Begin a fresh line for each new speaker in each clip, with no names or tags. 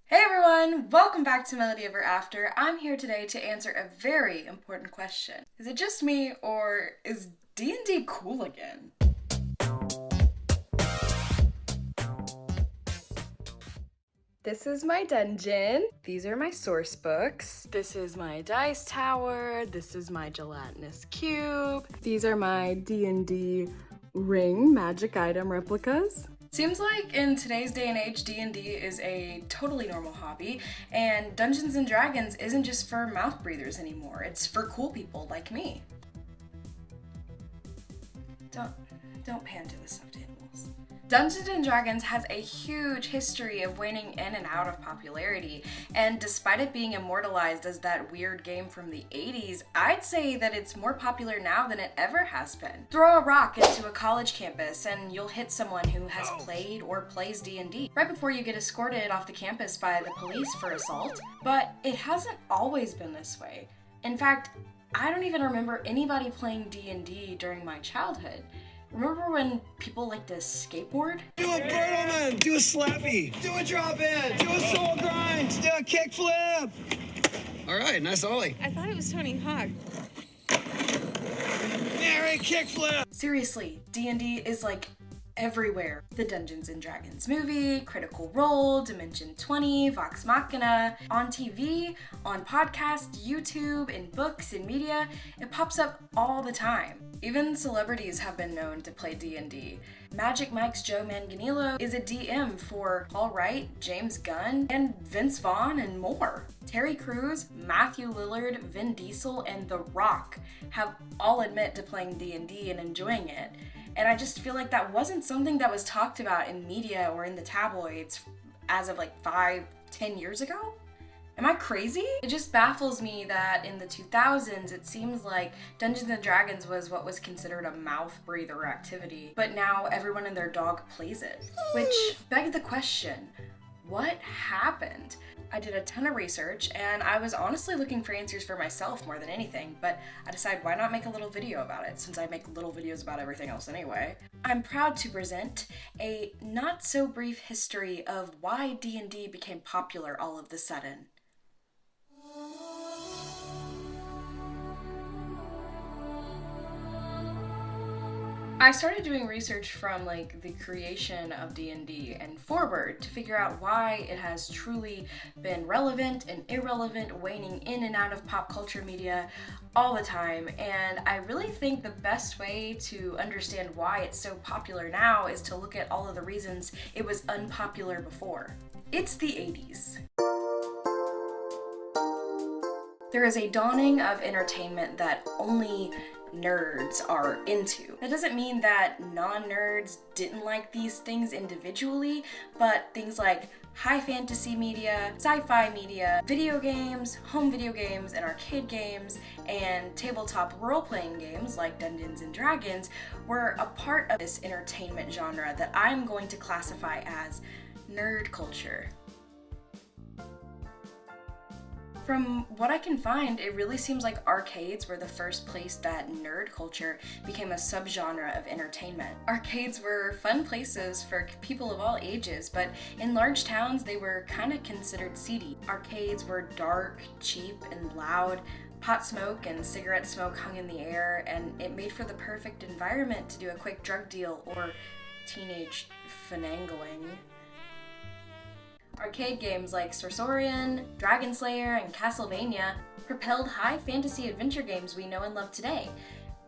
Hey everyone, welcome back to Melody Ever After. I'm here today to answer a very important question. Is it just me or is D&D cool again? This is my dungeon. These are my source books. This is my dice tower. This is my gelatinous cube. These are my D&D ring magic item replicas. Seems like in today's day and age, D&D is a totally normal hobby, and Dungeons & Dragons isn't just for mouth breathers anymore, it's for cool people like me. Don't pan to the stuffed animals. Dungeons & Dragons has a huge history of waning in and out of popularity, and despite it being immortalized as that weird game from the 80s, I'd say that it's more popular now than it ever has been. Throw a rock into a college campus and you'll hit someone who has played or plays D&D, right before you get escorted off the campus by the police for assault. But it hasn't always been this way. In fact, I don't even remember anybody playing D&D during my childhood. Remember when people liked to skateboard?
Do a Bertleman, do a slappy, do a drop in, do a soul grind, do a kick flip. All right, nice ollie.
I thought it was Tony Hawk.
Mary kick flip.
Seriously, D&D is like everywhere. The Dungeons & Dragons movie, Critical Role, Dimension 20, Vox Machina, on TV, on podcasts, YouTube, in books, in media. It pops up all the time. Even celebrities have been known to play D&D. Magic Mike's Joe Manganiello is a DM for Paul Wright, James Gunn, and Vince Vaughn, and more. Terry Crews, Matthew Lillard, Vin Diesel, and The Rock have all admit to playing D&D and enjoying it. And I just feel like that wasn't something that was talked about in media or in the tabloids as of like 5-10 years ago. Am I crazy? It just baffles me that in the 2000s, it seems like Dungeons & Dragons was what was considered a mouth breather activity, but now everyone and their dog plays it. Which begged the question, what happened? I did a ton of research, and I was honestly looking for answers for myself more than anything, but I decided why not make a little video about it, since I make little videos about everything else anyway. I'm proud to present a not-so-brief history of why D&D became popular all of the sudden. I started doing research from like the creation of D&D and forward to figure out why it has truly been relevant and irrelevant, waning in and out of pop culture media all the time. And I really think the best way to understand why it's so popular now is to look at all of the reasons it was unpopular before. It's the 80s. There is a dawning of entertainment that only nerds are into. That doesn't mean that non-nerds didn't like these things individually, but things like high fantasy media, sci-fi media, video games, home video games, and arcade games, and tabletop role-playing games like Dungeons & Dragons were a part of this entertainment genre that I'm going to classify as nerd culture. From what I can find, it really seems like arcades were the first place that nerd culture became a subgenre of entertainment. Arcades were fun places for people of all ages, but in large towns they were kind of considered seedy. Arcades were dark, cheap, and loud. Pot smoke and cigarette smoke hung in the air, and it made for the perfect environment to do a quick drug deal or teenage finagling. Arcade games like Sorcerian, Dragon Slayer, and Castlevania propelled high fantasy adventure games we know and love today,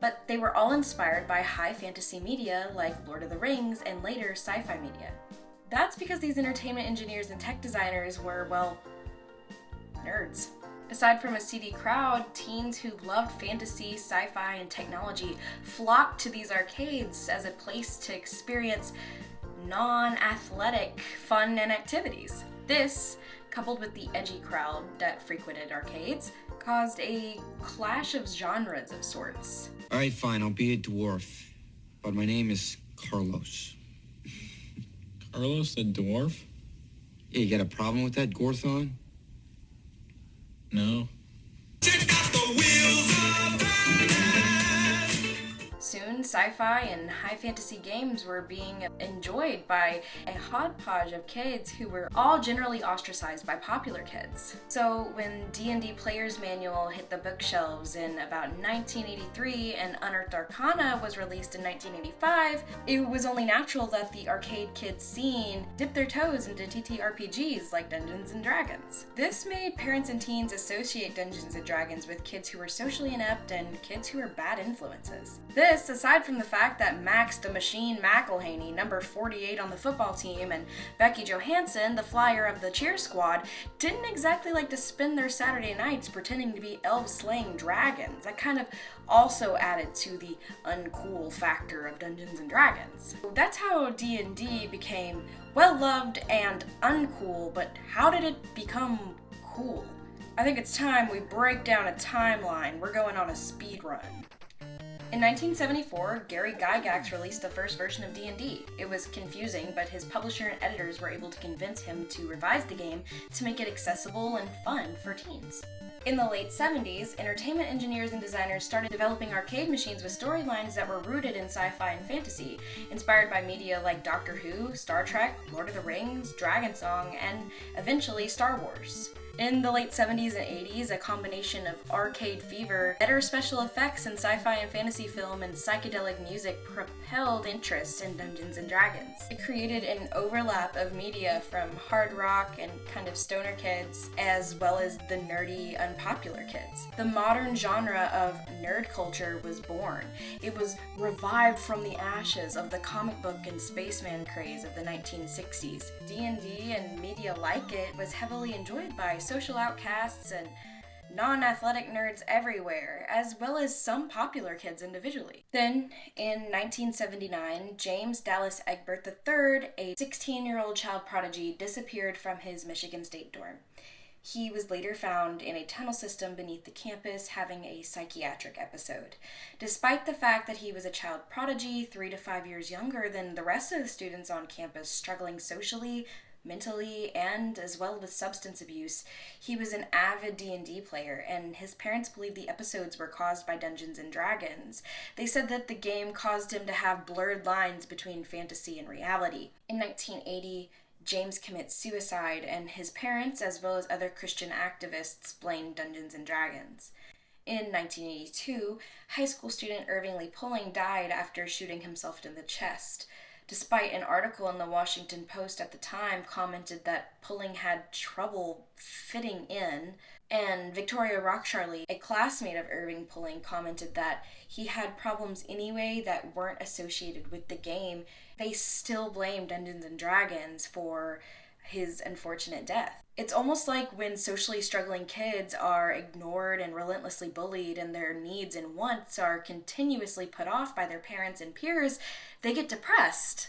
but they were all inspired by high fantasy media like Lord of the Rings and later sci-fi media. That's because these entertainment engineers and tech designers were, well, nerds. Aside from a seedy crowd, teens who loved fantasy, sci-fi, and technology flocked to these arcades as a place to experience non-athletic fun and activities. This, coupled with the edgy crowd that frequented arcades, caused a clash of genres of sorts.
All right, fine, I'll be a dwarf, but my name is Carlos.
Carlos the dwarf?
Yeah, you got a problem with that, Gorthon?
No.
Soon, soon, sci-fi and high fantasy games were being enjoyed by a hodgepodge of kids who were all generally ostracized by popular kids. So when D&D Player's Manual hit the bookshelves in about 1983 and Unearthed Arcana was released in 1985, it was only natural that the arcade kids scene dip their toes into TTRPGs like Dungeons & Dragons. This made parents and teens associate Dungeons & Dragons with kids who were socially inept and kids who were bad influences. This, aside from the fact that Max the Machine McElhaney, number 48 on the football team, and Becky Johansson, the flyer of the cheer squad, didn't exactly like to spend their Saturday nights pretending to be elves slaying dragons. That kind of also added to the uncool factor of Dungeons & Dragons. So that's how D&D became well-loved and uncool, but how did it become cool? I think it's time we break down a timeline. We're going on a speed run. In 1974, Gary Gygax released the first version of D&D. It was confusing, but his publisher and editors were able to convince him to revise the game to make it accessible and fun for teens. In the late 70s, entertainment engineers and designers started developing arcade machines with storylines that were rooted in sci-fi and fantasy, inspired by media like Doctor Who, Star Trek, Lord of the Rings, Dragonsong, and eventually Star Wars. In the late 70s and 80s, a combination of arcade fever, better special effects in sci-fi and fantasy film, and psychedelic music propelled interest in Dungeons & Dragons. It created an overlap of media from hard rock and kind of stoner kids, as well as the nerdy, unpopular kids. The modern genre of nerd culture was born. It was revived from the ashes of the comic book and spaceman craze of the 1960s. D&D and media like it was heavily enjoyed by social outcasts and non-athletic nerds everywhere, as well as some popular kids individually. Then, in 1979, James Dallas Egbert III, a 16-year-old child prodigy, disappeared from his Michigan State dorm. He was later found in a tunnel system beneath the campus having a psychiatric episode. Despite the fact that he was a child prodigy, 3 to 5 years younger than the rest of the students on campus, struggling socially, mentally, and as well with substance abuse, he was an avid D&D player, and his parents believed the episodes were caused by Dungeons & Dragons. They said that the game caused him to have blurred lines between fantasy and reality. In 1980, James commits suicide, and his parents, as well as other Christian activists, blamed Dungeons & Dragons. In 1982, high school student Irving Lee Pulling died after shooting himself in the chest. Despite an article in the Washington Post at the time commented that Pulling had trouble fitting in, and Victoria Rockcharlie, a classmate of Irving Pulling, commented that he had problems anyway that weren't associated with the game, they still blamed Dungeons & Dragons for his unfortunate death. It's almost like when socially struggling kids are ignored and relentlessly bullied and their needs and wants are continuously put off by their parents and peers, they get depressed.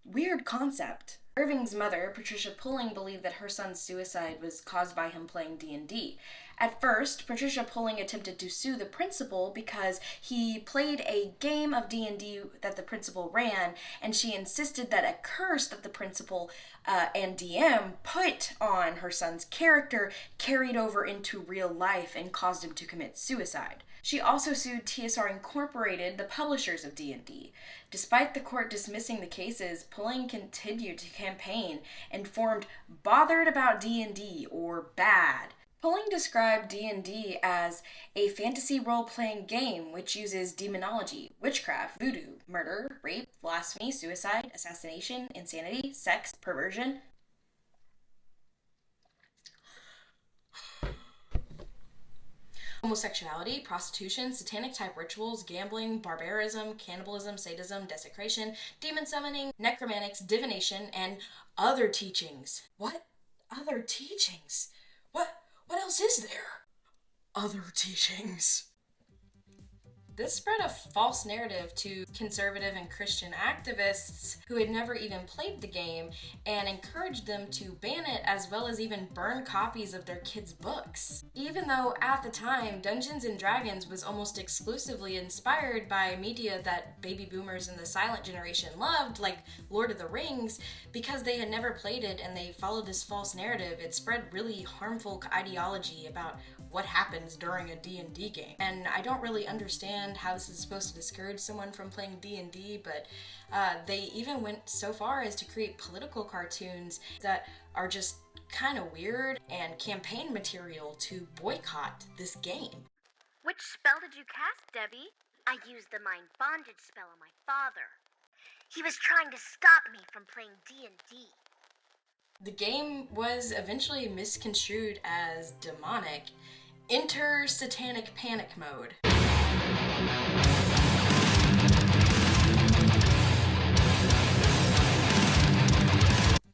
Weird concept. Irving's mother, Patricia Pulling, believed that her son's suicide was caused by him playing D&D. At first, Patricia Pulling attempted to sue the principal because he played a game of D&D that the principal ran, and she insisted that a curse that the principal and DM put on her son's character carried over into real life and caused him to commit suicide. She also sued TSR Incorporated, the publishers of D&D. Despite the court dismissing the cases, Pulling continued to campaign and formed Bothered About D&D, or BAD. Pulling described D&D as a fantasy role-playing game which uses demonology, witchcraft, voodoo, murder, rape, blasphemy, suicide, assassination, insanity, sex, perversion, homosexuality, prostitution, satanic-type rituals, gambling, barbarism, cannibalism, sadism, desecration, demon summoning, necromantics, divination, and other teachings. What? Other teachings? What else is there? Other teachings. This spread a false narrative to conservative and Christian activists who had never even played the game and encouraged them to ban it, as well as even burn copies of their kids' books. Even though at the time, Dungeons & Dragons was almost exclusively inspired by media that baby boomers and the silent generation loved, like Lord of the Rings, because they had never played it and they followed this false narrative, it spread really harmful ideology about what happens during a D&D game. And I don't really understand understand how this is supposed to discourage someone from playing D&D, but they even went so far as to create political cartoons that are just kind of weird and campaign material to boycott this game.
Which spell did you cast, Debbie? I used the mind bondage spell on my father. He was trying to stop me from playing D&D.
The game was eventually misconstrued as demonic. Enter Satanic Panic mode.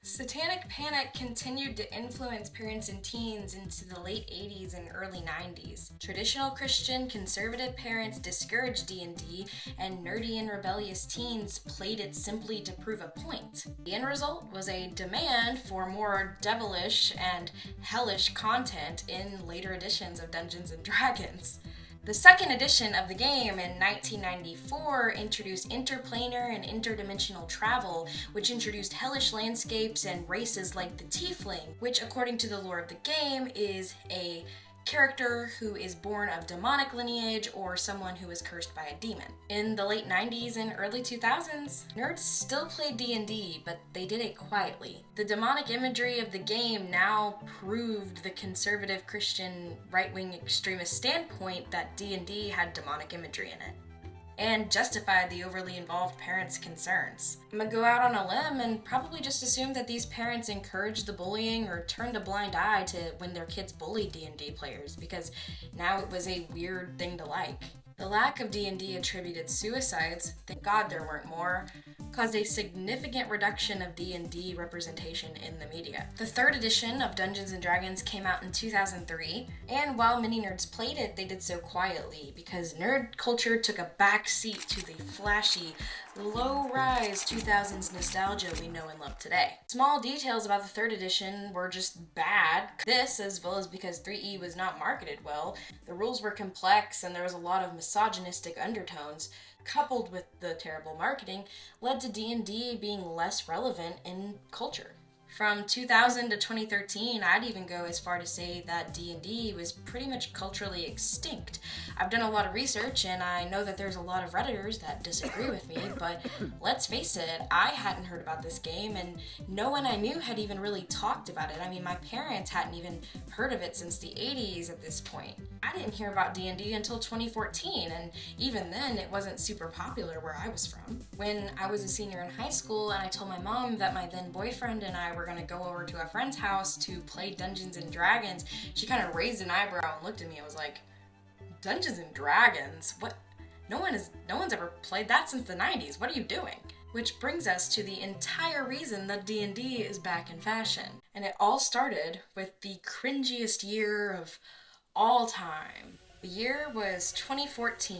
Satanic Panic continued to influence parents and teens into the late 80s and early 90s. Traditional Christian conservative parents discouraged D&D, and nerdy and rebellious teens played it simply to prove a point. The end result was a demand for more devilish and hellish content in later editions of Dungeons & Dragons. The second edition of the game in 1994 introduced interplanar and interdimensional travel, which introduced hellish landscapes and races like the Tiefling, which according to the lore of the game is a character who is born of demonic lineage or someone who is cursed by a demon. In the late 90s and early 2000s, nerds still played D&D, but they did it quietly. The demonic imagery of the game now proved the conservative Christian right-wing extremist standpoint that D&D had demonic imagery in it, and justified the overly involved parents' concerns. I'm gonna go out on a limb and probably just assume that these parents encouraged the bullying or turned a blind eye to when their kids bullied D&D players, because now it was a weird thing to like. The lack of D&D attributed suicides, thank God there weren't more, caused a significant reduction of D&D representation in the media. The third edition of Dungeons & Dragons came out in 2003, and while many nerds played it, they did so quietly because nerd culture took a back seat to the flashy, low-rise 2000s nostalgia we know and love today. Small details about the third edition were just bad. This, as well as because 3E was not marketed well, the rules were complex and there was a lot of misogynistic undertones, coupled with the terrible marketing, led to D&D being less relevant in culture. From 2000 to 2013, I'd even go as far to say that D&D was pretty much culturally extinct. I've done a lot of research, and I know that there's a lot of Redditors that disagree with me, but let's face it, I hadn't heard about this game, and no one I knew had even really talked about it. I mean, my parents hadn't even heard of it since the 80s at this point. I didn't hear about D&D until 2014, and even then, it wasn't super popular where I was from. When I was a senior in high school, and I told my mom that my then boyfriend and I were going to go over to a friend's house to play Dungeons & Dragons, she kind of raised an eyebrow and looked at me. I was like, Dungeons & Dragons? What? No one's ever played that since the 90s. What are you doing? Which brings us to the entire reason that D&D is back in fashion. And it all started with the cringiest year of all time. The year was 2014.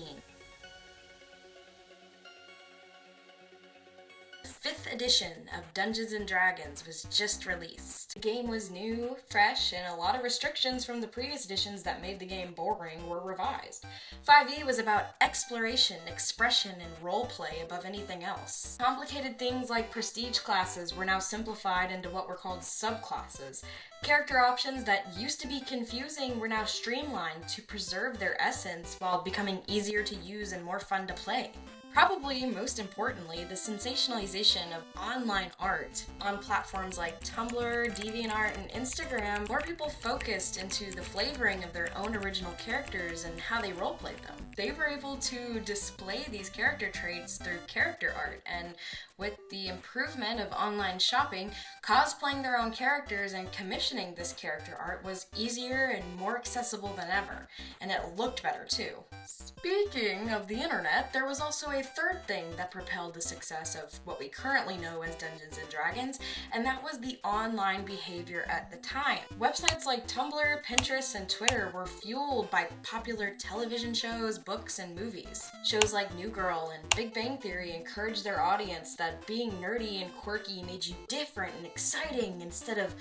The 5th edition of Dungeons & Dragons was just released. The game was new, fresh, and a lot of restrictions from the previous editions that made the game boring were revised. 5e was about exploration, expression, and roleplay above anything else. Complicated things like prestige classes were now simplified into what were called subclasses. Character options that used to be confusing were now streamlined to preserve their essence while becoming easier to use and more fun to play. Probably most importantly, the sensationalization of online art on platforms like Tumblr, DeviantArt, and Instagram, more people focused into the flavoring of their own original characters and how they roleplayed them. They were able to display these character traits through character art, and with the improvement of online shopping, cosplaying their own characters and commissioning this character art was easier and more accessible than ever, and it looked better too. Speaking of the internet, there was also a third thing that propelled the success of what we currently know as Dungeons & Dragons, and that was the online behavior at the time. Websites like Tumblr, Pinterest, and Twitter were fueled by popular television shows, books, and movies. Shows like New Girl and Big Bang Theory encouraged their audience that being nerdy and quirky made you different and exciting instead of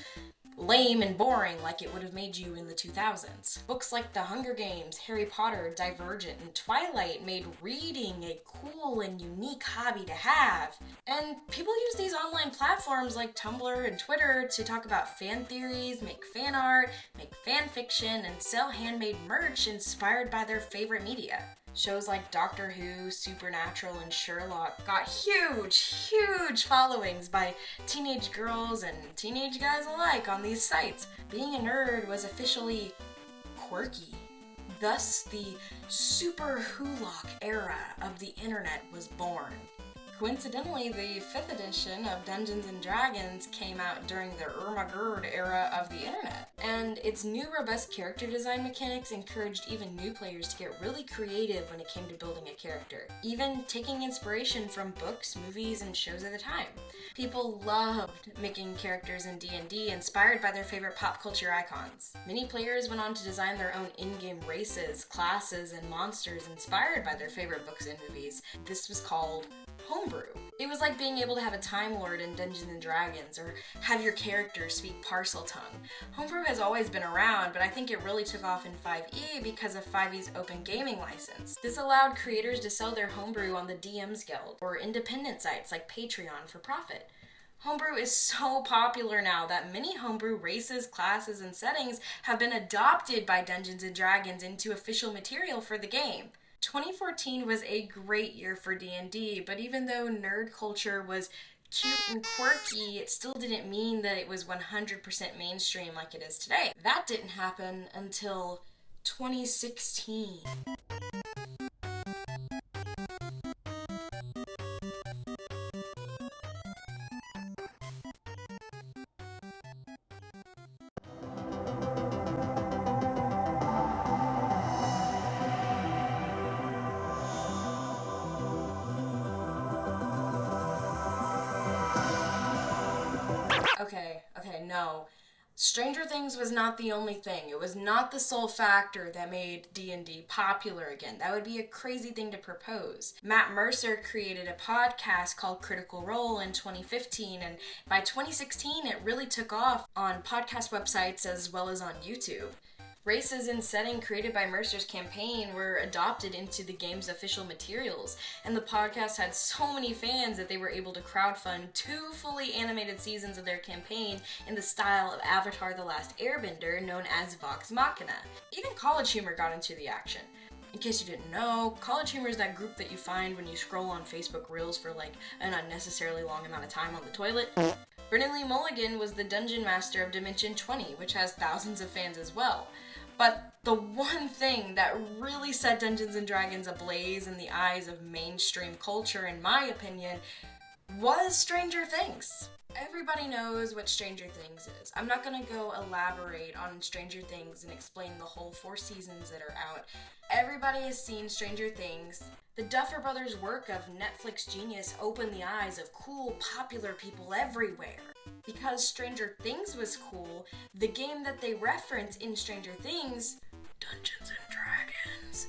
lame and boring like it would have made you in the 2000s. Books like The Hunger Games, Harry Potter, Divergent, and Twilight made reading a cool and unique hobby to have. And people use these online platforms like Tumblr and Twitter to talk about fan theories, make fan art, make fan fiction, and sell handmade merch inspired by their favorite media. Shows like Doctor Who, Supernatural, and Sherlock got huge followings by teenage girls and teenage guys alike on these sites. Being a nerd was officially quirky. Thus, the Super Hulock era of the internet was born. Coincidentally, the 5th edition of Dungeons & Dragons came out during the Ermagerd era of the internet, and its new robust character design mechanics encouraged even new players to get really creative when it came to building a character, even taking inspiration from books, movies, and shows of the time. People loved making characters in D&D inspired by their favorite pop culture icons. Many players went on to design their own in-game races, classes, and monsters inspired by their favorite books and movies. This was called homebrew. It was like being able to have a Time Lord in Dungeons & Dragons, or have your character speak Parseltongue. Homebrew has always been around, but I think it really took off in 5e because of 5e's open gaming license. This allowed creators to sell their homebrew on the DM's Guild, or independent sites like Patreon for profit. Homebrew is so popular now that many homebrew races, classes, and settings have been adopted by Dungeons & Dragons into official material for the game. 2014 was a great year for D&D, but even though nerd culture was cute and quirky, it still didn't mean that it was 100% mainstream like it is today. That didn't happen until 2016. Okay, no. Stranger Things was not the only thing. It was not the sole factor that made D&D popular again. That would be a crazy thing to propose. Matt Mercer created a podcast called Critical Role in 2015, and by 2016 it really took off on podcast websites as well as on YouTube. Races and setting created by Mercer's campaign were adopted into the game's official materials, and the podcast had so many fans that they were able to crowdfund 2 fully animated seasons of their campaign in the style of Avatar: The Last Airbender, known as Vox Machina. Even College Humor got into the action. In case you didn't know, College Humor is that group that you find when you scroll on Facebook Reels for like an unnecessarily long amount of time on the toilet. Brennan Lee Mulligan was the Dungeon Master of Dimension 20, which has thousands of fans as well. But the one thing that really set Dungeons & Dragons ablaze in the eyes of mainstream culture, in my opinion, was Stranger Things. Everybody knows what Stranger Things is. I'm not gonna go elaborate on Stranger Things and explain the whole 4 seasons that are out. Everybody has seen Stranger Things. The Duffer Brothers' work of Netflix genius opened the eyes of cool, popular people everywhere. Because Stranger Things was cool, the game that they reference in Stranger Things, Dungeons & Dragons,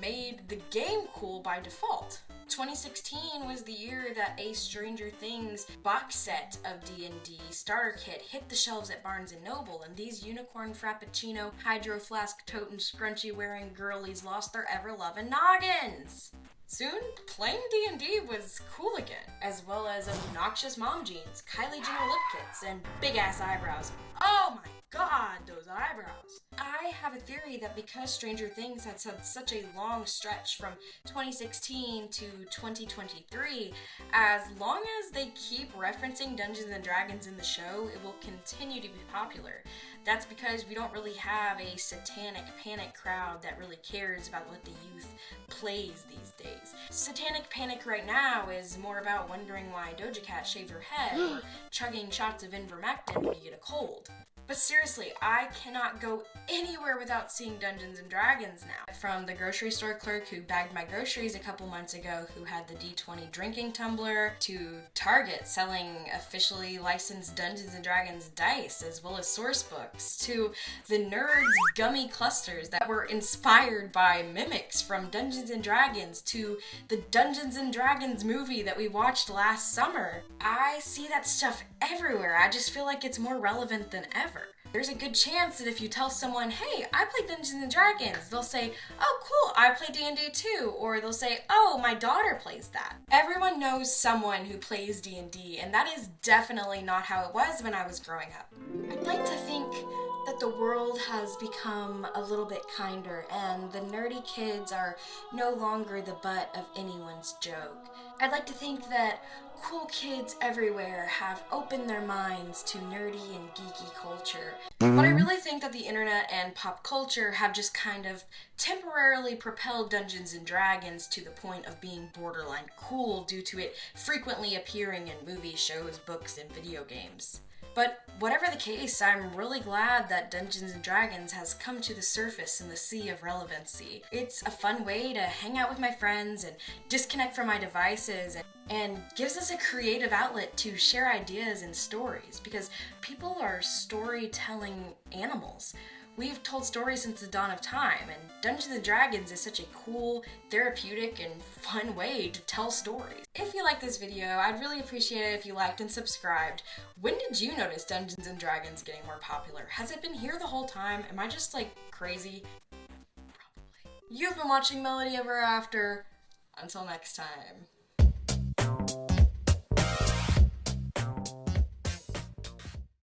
made the game cool by default. 2016 was the year that a Stranger Things box set of D&D starter kit hit the shelves at Barnes & Noble, and these unicorn frappuccino, hydro flask toting, scrunchy wearing girlies lost their ever-loving noggins. Soon, playing D&D was cool again, as well as obnoxious mom jeans, Kylie Jenner lip kits, and big-ass eyebrows. Oh my god, those eyebrows. I have a theory that because Stranger Things had such a long stretch from 2016 to 2023, as long as they keep referencing Dungeons & Dragons in the show, it will continue to be popular. That's because we don't really have a satanic panic crowd that really cares about what the youth plays these days. Satanic panic right now is more about wondering why Doja Cat shaved her head or chugging shots of ivermectin when you get a cold. But seriously, I cannot go anywhere without seeing Dungeons & Dragons now. From the grocery store clerk who bagged my groceries a couple months ago who had the D20 drinking tumbler, to Target selling officially licensed Dungeons & Dragons dice as well as source books, to the nerds gummy clusters that were inspired by mimics from Dungeons & Dragons, to the Dungeons & Dragons movie that we watched last summer. I see that stuff everywhere. I just feel like it's more relevant than ever. There's a good chance that if you tell someone, hey, I play Dungeons & Dragons, they'll say, oh cool, I play D&D too, or they'll say, oh, my daughter plays that. Everyone knows someone who plays D&D, and that is definitely not how it was when I was growing up. I'd like to think that the world has become a little bit kinder and the nerdy kids are no longer the butt of anyone's joke. I'd like to think that cool kids everywhere have opened their minds to nerdy and geeky culture. But I really think that the internet and pop culture have just kind of temporarily propelled Dungeons & Dragons to the point of being borderline cool due to it frequently appearing in movies, shows, books, and video games. But whatever the case, I'm really glad that Dungeons & Dragons has come to the surface in the sea of relevancy. It's a fun way to hang out with my friends and disconnect from my devices and gives us a creative outlet to share ideas and stories because people are storytelling animals. We've told stories since the dawn of time, and Dungeons & Dragons is such a cool, therapeutic, and fun way to tell stories. If you like this video, I'd really appreciate it if you liked and subscribed. When did you notice Dungeons & Dragons getting more popular? Has it been here the whole time? Am I just, like, crazy? Probably. You've been watching Melody Ever After. Until next time.